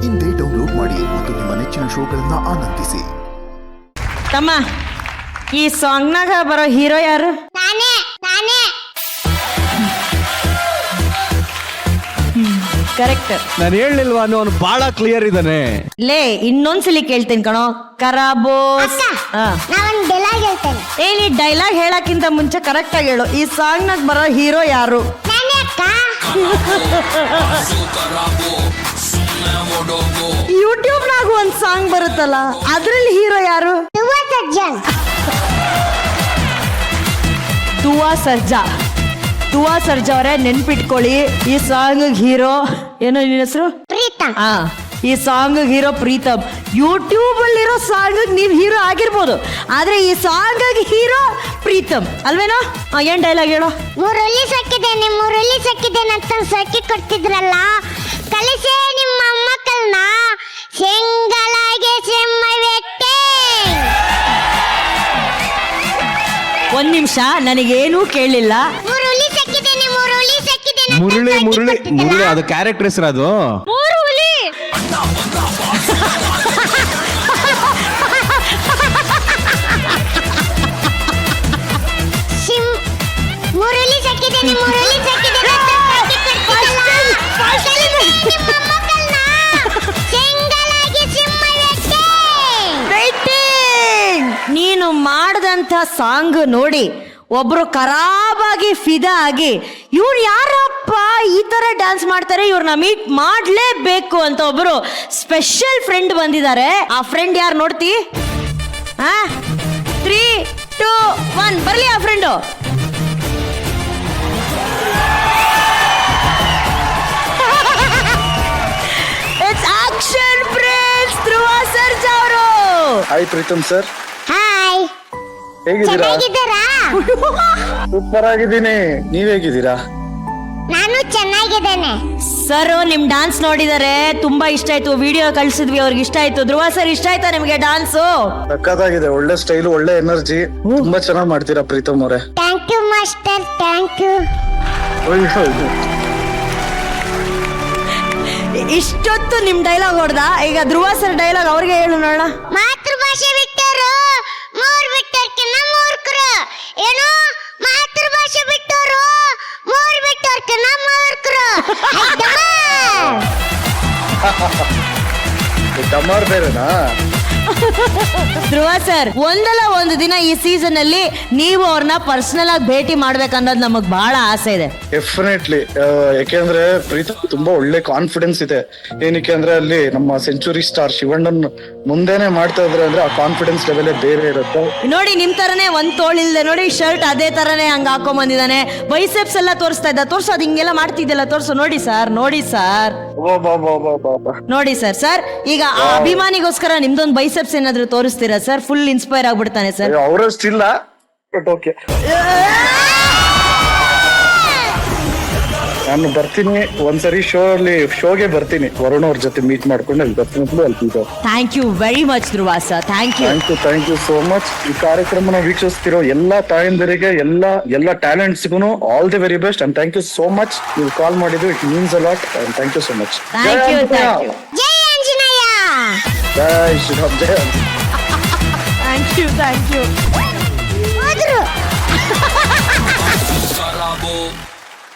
ಇಂದೇ ಡೌನ್ಲೋಡ್ ಮಾಡಿ ಮತ್ತು ನಿಮ್ಮ ನೆಚ್ಚಿನ ಶೋಗಳನ್ನ ಆನಂದಿಸಿ. ತಮ್ಮ, ಈ ಸಾಂಗ್ನಾಗ ಬರೋ ಹೀರೋ ಯಾರು? ಕರೆಕ್ಟ್. ನಾನು ಹೇಳಲಿಲ್ವಾ ಅವನು ಬಹಳ ಕ್ಲಿಯರ್ ಇದ್ದಾನೆ. ಲೇ, ಇನ್ನೊಂದ್ಸಲಿ ಕೇಳ್ತೀನಿ ಕಣೋ. ಕರಾಬೋಸ್. ನೀ ಡೈಲಾಗ್ ಹೇಳಕ್ಕಿಂತ ಮುಂಚೆ ಕರೆಕ್ಟ್ ಆಗಿ ಹೇಳು, ಈ ಸಾಂಗ್ ನಾಗ ಬರೋ ಹೀರೋ ಯಾರು? ಯೂಟ್ಯೂಬ್ ನಾಗ ಒಂದ್ ಸಾಂಗ್ ಬರುತ್ತಲ್ಲ, ಅದ್ರಲ್ಲಿ ಹೀರೋ ಯಾರು? ತುವಾ ಸರ್ಜಾ ಅವರೇ, ನೆನ್ಪಿಟ್ಕೊಳ್ಳಿ, ಈ ಸಾಂಗ್ ಹೀರೋ ಏನೋ ನಿನ್ನ ಹೆಸರು? ಪ್ರೀತಮ್. ಈ ಸಾಂಗ್ ಹೀರೋ ಪ್ರೀತಮ್. ಯೂಟ್ಯೂಬ್ ಅಲ್ಲಿರೋ ಸಾಂಗ್ ನೀವ್ ಹೀರೋ ಆಗಿರ್ಬೋದು, ಆದ್ರೆ ಈ ಸಾಂಗ್ ಹೀರೋ ಪ್ರೀತಮ್ ಅಲ್ವೇನೋ? ಏನ್ ಡೈಲಾಗ್ ಹೇಳೋ? ಮೂರಲ್ಲಿ ಸಕ್ಕಿದ್ದೇನೆ ಅಂತ ಸಕ್ಕಿ ಕೊಡ್ತಿದ್ರಲ್ಲ, ಕಲಿಸೇ ನಿಮ್ಮ ಮಕ್ಕಳನ್ನ ಸೆಂಗಲಾಗೆ ಸೆಮ್ಮವೆಟ್ಟೆ. ಒಂದ್ ನಿಮಿಷ, ನನಗೇನೂ ಕೇಳಲಿಲ್ಲ. ಮುರಳಿ ಅದು ಕ್ಯಾರೆಕ್ಟರ್ ಹೆಸರು. ಅದು ನೀನು ಮಾಡದಂತ ಸಾಂಗ್ ನೋಡಿ ಒಬ್ರು ಖರಾಬಾಗಿ ಫಿದಾ ಆಗಿ, ಇವ್ರು ಯಾರಪ್ಪ ಈ ತರ ಡ್ಯಾನ್ಸ್ ಮಾಡ್ತಾರೆ, ಇವ್ರನ್ನ ಮೀಟ್ ಮಾಡ್ಲೇಬೇಕು ಅಂತ ಒಬ್ರು ಸ್ಪೆಷಲ್ ಫ್ರೆಂಡ್ ಬಂದಿದ್ದಾರೆ. ಆ ಫ್ರೆಂಡ್ ಯಾರು ನೋಡ್ತಿ? 3, 2, 1 ಬರ್ಲಿ ಆ friend. It's action prince Dhruva Sarja ಅವರು. Hi Preetham sir. ಹಾಯ್, ಹೇಗಿದ್ದೀರಾ? ಸೂಪರ್ ಆಗಿದ್ದೀನಿ. ನೀವ್ ಹೇಗಿದ್ದೀರಾ? ನಾನು ಚೆನ್ನಾಗಿದ್ದೇನೆ ಸರ್. ನಿಮ್ ಡಾನ್ಸ್ ನೋಡಿದಾರೆ, ತುಂಬಾ ಇಷ್ಟ ಆಯ್ತು. ವಿಡಿಯೋ ಕಳ್ಸಿದ್ವಿ, ಅವ್ರಿಗೆ ಇಷ್ಟ ಆಯ್ತು. ಧ್ರುವ ಸರ್, ಇಷ್ಟ ಆಯ್ತಾ ನಿಮ್ಗೆ ಡಾನ್ಸ್? ಸಕ್ಕತ್ತಾಗಿದೆ. ಒಳ್ಳೆ ಸ್ಟೈಲ್, ಒಳ್ಳೆ ಎನರ್ಜಿ, ತುಂಬಾ ಚೆನ್ನಾಗಿ ಮಾಡ್ತೀರಾ ಪ್ರೀತಮ್ ಅವರೇ. Thank you master, thank you. ಇಷ್ಟೊತ್ತು ನಿಮ್ ಡೈಲಾಗ್ ಹೊಡ್ದ, ಈಗ ಧ್ರುವ ಸರ್ ಡೈಲಾಗ್ ಅವ್ರಿಗೆ ಹೇಳು ನೋಡೋಣ. ಮಾತೃಭಾಷೆ ಬಿಟ್ಟರು ಮೂರ್ ಬಿಟ್ಟರ್ಕಿನ್ನ ಮೂರ್ಖರು. ಏನು ಮಾತೃಭಾಷೆ ಬಿಟ್ಟರು ಮೂರ್ ಬಿಟ್ಟರ್ಕಿನ್ನ ಮೂರ್ಖರು. ಡಮಾರ್ ಬೇರೆನಾ? ಧ್ರುವ ಸರ್, ಒಂದಲ್ಲ ಒಂದು ದಿನ ಈ ಸೀಸನ್ ಅಲ್ಲಿ ನೀವು ಅವ್ರನ್ನ ಪರ್ಸನಲ್ ಆಗಿ ಭೇಟಿ ಮಾಡ್ಬೇಕನ್ನೋದು ನಮಗ್ ಬಹಳ ಆಸೆ ಇದೆ. ಡೆಫಿನೆಟ್ಲಿ. ಯಾಕೆಂದ್ರೆ ಪ್ರೀತಮ್ ತುಂಬಾ ಒಳ್ಳೆ ಕಾನ್ಫಿಡೆನ್ಸ್ ಇದೆ. ಏನಕ್ಕೆ ಅಂದ್ರೆ ಅಲ್ಲಿ ನಮ್ಮ ಸೆಂಚುರಿ ಸ್ಟಾರ್ ಶಿವಣ್ಣನ್ ಮುಂದೆನೆ ಮಾಡ್ತಾ ಇದ್ರೆ ಅಂದ್ರೆ ಆ ಕಾನ್ಫಿಡೆನ್ಸ್ ಲೆವೆಲ್ ಬೇರೆ ಇರುತ್ತೆ. ನೋಡಿ, ನಿಮ್ ತರನೇ ಒಂದ್ ತೋಳಿಲ್ದೆ ನೋಡಿ, ಶರ್ಟ್ ಅದೇ ತರನೇ ಹಂಗ ಹಾಕೊಂಡ್ ಬಂದಿದ್ದಾನೆ. ಬೈಸೆಪ್ಸ್ ಎಲ್ಲ ತೋರಿಸ್ತಾ ಇದ್ದ. ತೋರ್ಸೋದ್ ಹಿಂಗೆಲ್ಲ ಮಾಡ್ತಿದ್ದಲ್ಲ, ತೋರ್ಸು. ನೋಡಿ ಸರ್, ನೋಡಿ ಸರ್, ನೋಡಿ ಸರ್. ಸರ್, ಈಗ ಆ ಅಭಿಮಾನಿಗೋಸ್ಕರ ನಿಮ್ದೊಂದು ಬೈಸೆಪ್ಸ್ ಏನಾದ್ರು ತೋರಿಸ್ತೀರಾ ಸರ್? ಫುಲ್ ಇನ್ಸ್ಪೈರ್ ಆಗ್ಬಿಡ್ತಾನೆ ಸರ್. ಅವರಷ್ಟಿಲ್ಲ, ಬಟ್ ಓಕೆ. ನಾನು ಬರ್ತೀನಿ ಒಂದ್ಸರಿ ಶೋಗೆ ಬರ್ತೀನಿ. ವರುಣ್ ಅವ್ರ ಜೊತೆ ಮೀಟ್ ಮಾಡ್ಕೊಂಡು ಅಲ್ಲಿ ಬರ್ತೀನಿ. Thank you very much Dhruva sir. Thank you so much. ಈ ಕಾರ್ಯಕ್ರಮನ ವೀಕ್ಷಿಸ್ತಿರೋ ಎಲ್ಲಾ ತಾಯಂದಿರಿಗೆ, ಎಲ್ಲ ಟ್ಯಾಲೆಂಟ್ಸ್ಗೂ all the very best and thank you so much. ನೀವು ಕಾಲ್ ಮಾಡಿದ್ದು it means a lot and thank you so much. Thank you. ಜೈ ಆಂಜನೇಯ. ಜೈ ಶ್ರೀರಾಮ್. ಜೈ. Thank you.